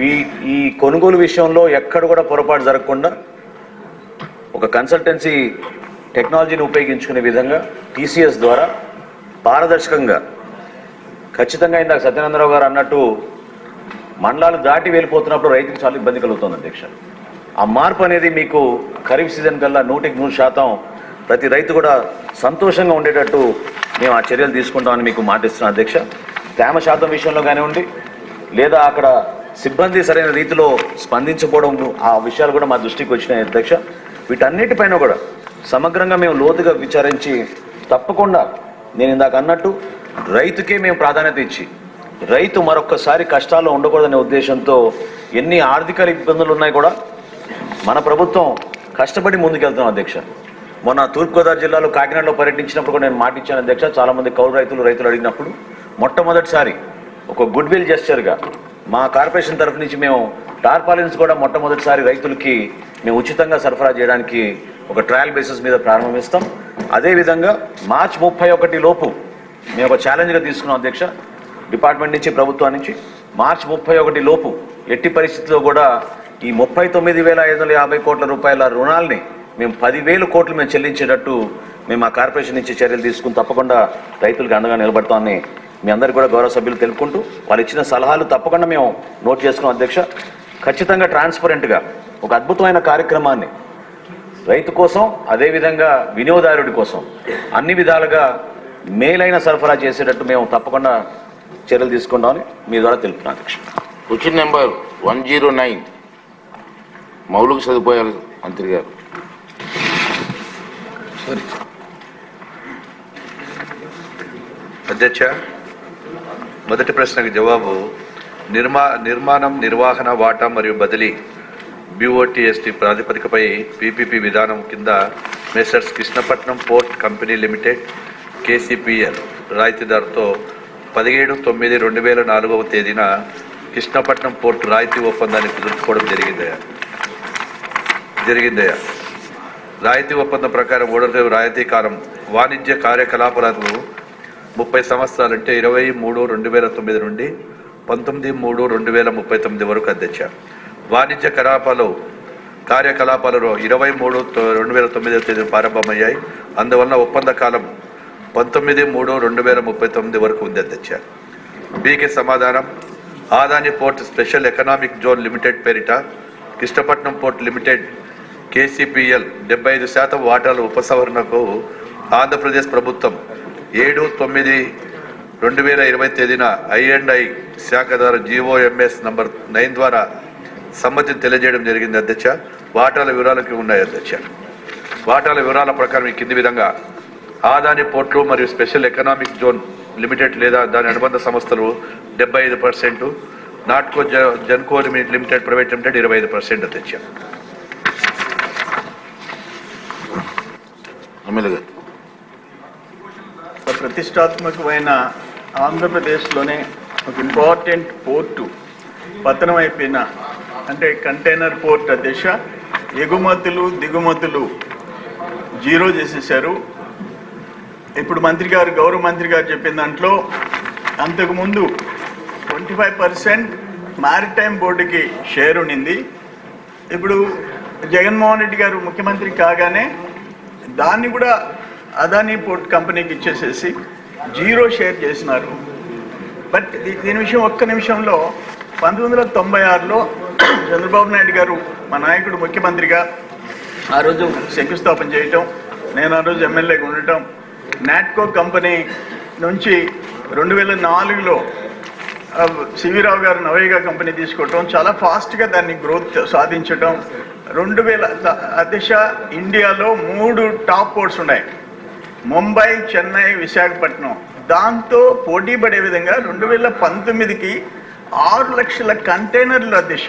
ఈ కొనుగోలు విషయంలో ఎక్కడ కూడా పొరపాటు జరగకుండా ఒక కన్సల్టెన్సీ టెక్నాలజీని ఉపయోగించుకునే విధంగా టీసీఎస్ ద్వారా పారదర్శకంగా ఖచ్చితంగా ఇందాక సత్యనందరావు గారు అన్నట్టు మండలాలు దాటి వెళ్ళిపోతున్నప్పుడు రైతుకు చాలా ఇబ్బంది కలుగుతుంది అధ్యక్ష. ఆ మార్పు అనేది మీకు ఖరీఫ్ సీజన్ కల్లా 100% ప్రతి రైతు కూడా సంతోషంగా ఉండేటట్టు మేము ఆ చర్యలు తీసుకుంటామని మీకు మాటిస్తున్నాం అధ్యక్ష. తేమ శాతం విషయంలో కానివ్వండి, లేదా అక్కడ సిబ్బంది సరైన రీతిలో స్పందించకపోవడం, ఆ విషయాలు కూడా మా దృష్టికి వచ్చినాయి అధ్యక్ష. వీటన్నిటిపైన కూడా సమగ్రంగా మేము లోతుగా విచారించి తప్పకుండా నేను ఇందాక అన్నట్టు రైతుకే మేము ప్రాధాన్యత ఇచ్చి రైతు మరొక్కసారి కష్టాల్లో ఉండకూడదనే ఉద్దేశంతో ఎన్ని ఆర్థిక ఇబ్బందులు ఉన్నాయి కూడా మన ప్రభుత్వం కష్టపడి ముందుకెళ్తున్నాం అధ్యక్ష. మొన్న తూర్పుగోదావరి జిల్లాలో కాకినాడలో పర్యటించినప్పుడు కూడా నేను మాటిచ్చాను అధ్యక్ష. చాలామంది కౌలు రైతులు అడిగినప్పుడు మొట్టమొదటిసారి ఒక గుడ్ విల్ జెస్చర్గా మా కార్పొరేషన్ తరఫు నుంచి మేము టార్పాలిన్స్ కూడా మొట్టమొదటిసారి రైతులకి మేము ఉచితంగా సరఫరా చేయడానికి ఒక ట్రయల్ బేసిస్ మీద ప్రారంభిస్తాం. అదేవిధంగా మార్చి 31 లోపు మేము ఒక ఛాలెంజ్గా తీసుకున్నాం అధ్యక్ష. డిపార్ట్మెంట్ నుంచి, ప్రభుత్వం నుంచి మార్చి 31 లోపు ఎట్టి పరిస్థితుల్లో కూడా ఈ 39,550 కోట్ల రూపాయల రుణాలని మేము 10,000 కోట్లు మేము చెల్లించేటట్టు మేము ఆ కార్పొరేషన్ నుంచి చర్యలు తీసుకుని తప్పకుండా రైతులకు అండగా నిలబడతామని మీ అందరికీ కూడా గౌరవ సభ్యులు తెలుపుకుంటూ వాళ్ళు ఇచ్చిన సలహాలు తప్పకుండా మేము నోట్ చేసుకున్నాం అధ్యక్ష. ఖచ్చితంగా ట్రాన్స్పరెంట్గా ఒక అద్భుతమైన కార్యక్రమాన్ని రైతు కోసం, అదేవిధంగా వినియోగదారుడి కోసం అన్ని విధాలుగా మేలైన సరఫరా చేసేటట్టు మేము తప్పకుండా చర్యలు తీసుకుంటామని మీ ద్వారా తెలుపుతున్నాను అధ్యక్ష. క్వశ్చన్ నెంబర్ 109 మౌలిక సదుపాయాలు మంత్రి గారు. అధ్యక్ష, మొదటి ప్రశ్నకు జవాబు నిర్మాణం, నిర్వహణ, వాటా మరియు బదిలీ BOTST ప్రాతిపదికపై PPP విధానం కింద Messrs Krishnapatnam port company limited KCPL రాయితీదారుతో 17/9/2004 Krishnapatnam port రాయితీ ఒప్పందాన్ని కుదుర్చుకోవడం జరిగిందయా. రాయితీ ఒప్పందం ప్రకారం ఓడరేవు రాయితీ కాలం వాణిజ్య కార్యకలాపాలకు 30 సంవత్సరాలు అంటే 23/2009 నుండి 19/3/2039 వరకు అధ్యక్ష. వాణిజ్య కార్యకలాపాలలో 23/2009 ప్రారంభమయ్యాయి. అందువలన ఒప్పంద కాలం 19/3/2039 వరకు ఉంది అధ్యక్ష. బీకే సమాధానం. Adani port special economic zone limited పేరిట కృష్ణపట్నం పోర్ట్ లిమిటెడ్ KCPL 75% వాటాల ఉపసంహరణకు ఆంధ్రప్రదేశ్ ప్రభుత్వం 7/9/2020 I&I శాఖ ద్వారా GOMS నంబర్ 9 ద్వారా సమ్మతిని తెలియజేయడం జరిగింది అధ్యక్ష. వాటాల వివరాలకి ఉన్నాయి అధ్యక్ష. వాటాల వివరాల ప్రకారం ఈ కింది విధంగా ఆదాని పోర్ట్లు మరియు స్పెషల్ ఎకనామిక్ జోన్ లిమిటెడ్ లేదా దాని అనుబంధ సంస్థలు 75%, Natco Genco limited private limited 25% అధ్యక్ష. ప్రతిష్టాత్మకమైన ఆంధ్రప్రదేశ్లోనే ఒక ఇంపార్టెంట్ పోర్టు పతనం అయిపోయిన అంటే కంటైనర్ పోర్ట్ అధ్యక్ష. ఎగుమతులు దిగుమతులు జీరో చేసేసారు. ఇప్పుడు గౌరవ మంత్రి గారు చెప్పిన దాంట్లో అంతకుముందు 25% మ్యారిటైమ్ బోర్డుకి షేర్ ఉండింది. ఇప్పుడు జగన్మోహన్ రెడ్డి గారు ముఖ్యమంత్రి కాగానే దాన్ని కూడా అదానీ పోర్ట్ కంపెనీకి ఇచ్చేసేసి జీరో షేర్ చేసినారు. బట్ దీని విషయం ఒక్క నిమిషంలో 1996లో చంద్రబాబు నాయుడు గారు మా నాయకుడు ముఖ్యమంత్రిగా ఆ రోజు శంకుస్థాపన చేయటం, నేను ఆ రోజు ఎమ్మెల్యేగా ఉండటం, నాట్కో కంపెనీ నుంచి 2004లో సివిరావు గారు నవేగా కంపెనీ తీసుకోవటం, చాలా ఫాస్ట్గా దాన్ని గ్రోత్ సాధించటం. 2000 అధ్యక్ష ఇండియాలో 3 టాప్ పోర్ట్స్ ఉన్నాయి, ముంబై, చెన్నై, విశాఖపట్నం. దాంతో పోటీ పడే విధంగా 2019కి 6 లక్షల కంటైనర్లు అధ్యక్ష.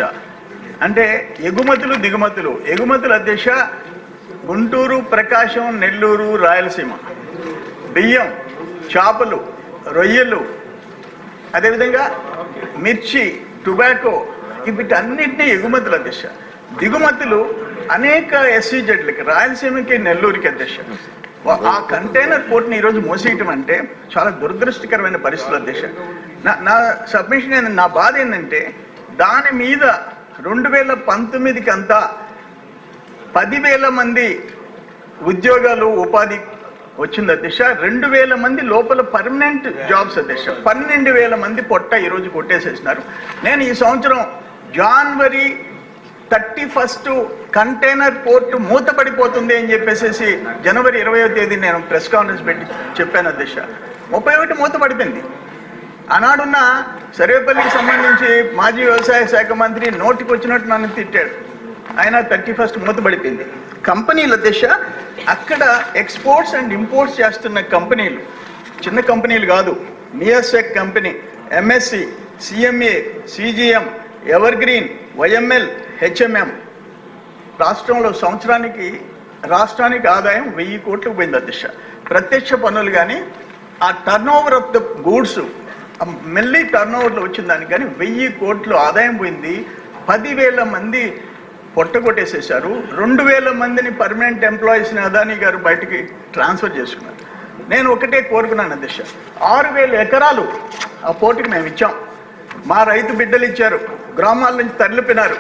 అంటే ఎగుమతులు అధ్యక్ష గుంటూరు, ప్రకాశం, నెల్లూరు, రాయలసీమ, బియ్యం, చేపలు, రొయ్యలు, అదేవిధంగా మిర్చి, టొబాకో, వీటన్నిటినీ ఎగుమతులు అధ్యక్ష. దిగుమతులు అనేక SEZలకి, రాయలసీమకి, నెల్లూరుకి అధ్యక్ష. ఆ కంటైనర్ పోర్ట్ని ఈరోజు మోసేయటం అంటే చాలా దురదృష్టకరమైన పరిస్థితులు అధ్యక్ష. నా సబ్మిషన్ నా బాధ ఏంటంటే దాని మీద 2019కి అంతా 10,000 మంది ఉద్యోగాలు ఉపాధి వచ్చింది అధ్యక్ష. 2,000 మంది లోపల పర్మనెంట్ జాబ్స్ అధ్యక్ష. 12,000 మంది పొట్ట ఈరోజు కొట్టేసేసినారు. నేను ఈ సంవత్సరం జనవరి 31 కంటైనర్ పోర్టు మూతపడిపోతుంది అని చెప్పేసి జనవరి 20వ తేదీ నేను ప్రెస్ కాన్ఫరెన్స్ పెట్టి చెప్పాను అధ్యక్ష. 31 మూతపడిపోయింది. ఆనాడున్న సర్వేపల్లికి సంబంధించి మాజీ వ్యవసాయ శాఖ మంత్రి నోటికి వచ్చినట్టు నన్ను తిట్టాడు. ఆయన 31 మూతపడిపోయింది. కంపెనీలు అధ్యక్ష, అక్కడ ఎక్స్పోర్ట్స్ అండ్ ఇంపోర్ట్స్ చేస్తున్న కంపెనీలు చిన్న కంపెనీలు కాదు. Maersk company, MSC, CMA, CGM, Evergreen, YML, HMM రాష్ట్రంలో సంవత్సరానికి రాష్ట్రానికి ఆదాయం 1000 కోట్లకు పోయింది అధ్యక్ష. ప్రత్యక్ష పన్నులు కానీ ఆ turn over of the goods మెల్లి టర్న్ ఓవర్లో వచ్చిన దానికి కానీ 1000 కోట్లు ఆదాయం పోయింది. 10,000 మంది పొట్టగొట్టేసేసారు. 2,000 మందిని పర్మనెంట్ ఎంప్లాయీస్ని అదానీ గారు బయటికి ట్రాన్స్ఫర్ చేసుకున్నారు. నేను ఒకటే కోరుకున్నాను అధ్యక్ష, 6,000 ఎకరాలు ఆ పోర్టుకి మేము ఇచ్చాం. మా రైతు బిడ్డలు ఇచ్చారు, గ్రామాల నుంచి తరలిపోయినారు.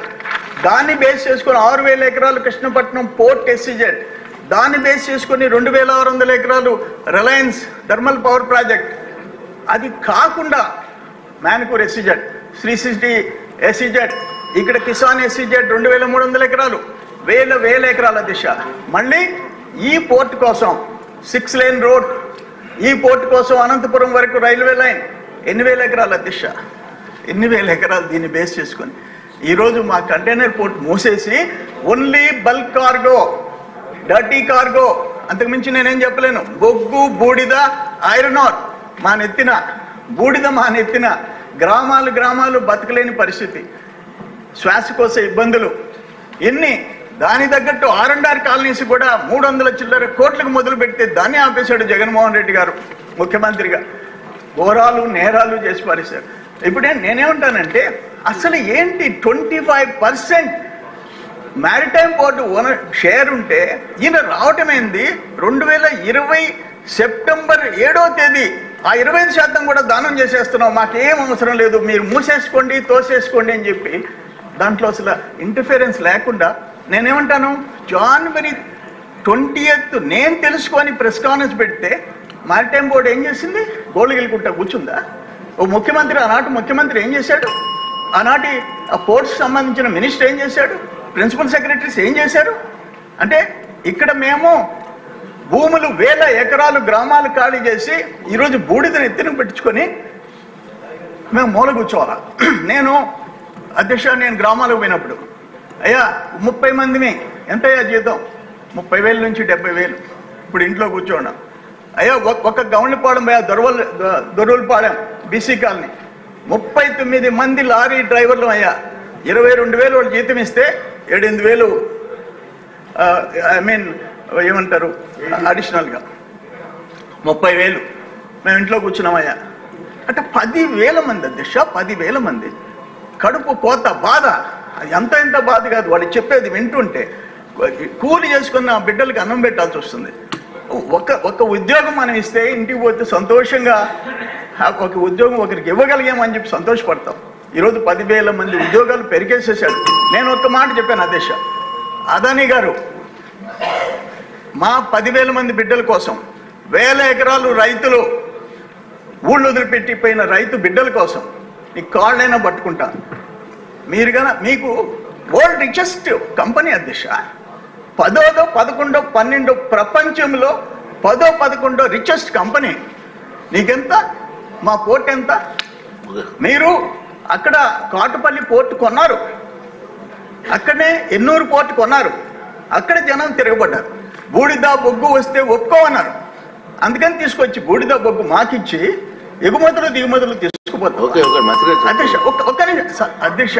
దాన్ని బేస్ చేసుకొని 6,000 ఎకరాలు కృష్ణపట్నం పోర్ట్ ఎస్సీజెడ్, దాన్ని బేస్ చేసుకొని 2,600 ఎకరాలు రిలయన్స్ థర్మల్ పవర్ ప్రాజెక్ట్, అది కాకుండా మ్యాన్కూర్ ఎస్సీజెడ్, శ్రీ సిటీ ఎస్సీజెడ్, ఇక్కడ కిసాన్ ఎస్సీజెడ్ 2,300 ఎకరాలు, వేల ఎకరాల దిశ. మళ్ళీ ఈ పోర్ట్ కోసం 6 లేన్ రోడ్, ఈ పోర్ట్ కోసం అనంతపురం వరకు రైల్వే లైన్ 8,000 ఎకరాల దిశ. 8,000 ఎకరాలు దీన్ని బేస్ చేసుకొని ఈరోజు మా కంటైనర్ పోర్ట్ మూసేసి only bulk cargo, dirty cargo, అంతకుమించి నేనేం చెప్పలేను. బొగ్గు, బూడిద, ఐరన్ ఆర్ మా నెత్తిన, బూడిద మా నెత్తిన, గ్రామాలు బతకలేని పరిస్థితి, శ్వాసకోశ ఇబ్బందులు ఎన్ని. దాని తగ్గట్టు R&R కాలనీస్ కూడా 300 చిల్లర కోట్లకు మొదలు పెడితే దాన్ని ఆపేశాడు జగన్మోహన్ రెడ్డి గారు ముఖ్యమంత్రిగా. ఘోరాలు నేరాలు చేసి పారేశారు. ఇప్పుడే నేనేమంటానంటే, అసలు ఏంటి 25% మ్యారిటైమ్ పోర్టు ఓనర్ షేర్ ఉంటే ఈయన రావటమేంది? 2020 సెప్టెంబర్ 7వ తేదీ ఆ 25% కూడా దానం చేసేస్తున్నాం, మాకేం అవసరం లేదు, మీరు మూసేసుకోండి, తోసేసుకోండి అని చెప్పి దాంట్లో అసలు ఇంటర్ఫిరెన్స్ లేకుండా నేనేమంటాను, జనవరి 20th నేను తెలుసుకొని ప్రెస్ కాన్ఫరెన్స్ పెడితే మ్యారిటైమ్ బోర్డు ఏం చేసింది? గోళ్ళు గెలుకుంటా కూర్చుందా? ఓ ముఖ్యమంత్రి, ఆనాటి ముఖ్యమంత్రి ఏం చేశాడు? ఆనాటి ఆ పోర్ట్స్ సంబంధించిన మినిస్టర్ ఏం చేశాడు? ప్రిన్సిపల్ సెక్రటరీస్ ఏం చేశారు? అంటే ఇక్కడ మేము భూములు 1000 ఎకరాలు గ్రామాలు ఖాళీ చేసి ఈరోజు బూడిదని ఎత్తిన పెట్టించుకొని మేము మూల కూర్చోవాలా? నేను అధ్యక్ష, నేను గ్రామాలకు పోయినప్పుడు, అయ్యా 30 మందిని ఎంతయ్యా జీతం? 30,000 నుంచి 70,000. ఇప్పుడు ఇంట్లో కూర్చోన్నాం. అయ్యా ఒక గౌండ్లపాలెం, అయ్యా దొరువులపాలెం బీసీ కాలనీ 39 మంది లారీ డ్రైవర్లు అయ్యా. 22,000 వాళ్ళు జీతం ఇస్తే 7,000 ఏమంటారు అడిషనల్గా 30,000 మేము ఇంట్లో కూర్చున్నామయ్యా. అంటే 10,000 మంది అధ్యక్ష, 10,000 మంది కడుపు కోత బాధ. ఎంత బాధ కాదు, వాళ్ళు చెప్పేది వింటుంటే. కూలి చేసుకున్న బిడ్డలకి అన్నం పెట్టాల్సి వస్తుంది. ఒక ఉద్యోగం మనం ఇస్తే ఇంటికి పోతే సంతోషంగా ఒక ఉద్యోగం ఒకరికి ఇవ్వగలిగామని చెప్పి సంతోషపడతాం. ఈరోజు 10,000 మంది ఉద్యోగాలు పెరిగేసేసాడు. నేను ఒక్క మాట చెప్పాను అధ్యక్ష, అదానీ గారు మా 10,000 మంది బిడ్డల కోసం 1000 ఎకరాలు రైతులు ఊళ్ళు వదిలిపెట్టిపోయిన రైతు బిడ్డల కోసం నీ కాళ్ళైనా పట్టుకుంటా. మీరు కన్నా మీకు వరల్డ్ రిచెస్ట్ కంపెనీ అధ్యక్ష, 10వ 11వ 12 ప్రపంచంలో 10వ 11వ రిచెస్ట్ కంపెనీ. నీకెంత? మా పోర్ట్ ఎంత? మీరు అక్కడ కాటుపల్లి పోర్ట్ కొన్నారు, అక్కడనే ఎన్నూరు పోర్ట్ కొన్నారు, అక్కడ జనం తిరగబడ్డారు. బూడిద బొగ్గు వస్తే ఒప్పుకోమన్నారు, అందుకని తీసుకొచ్చి బూడిద బొగ్గు మాకిచ్చి ఎగుమతులు దిగుమతులు తీసుకుపోతారు. ఓకే ఓకే మంత్రి అధ్యక్ష, ఒక్క నిమిషం అధ్యక్ష.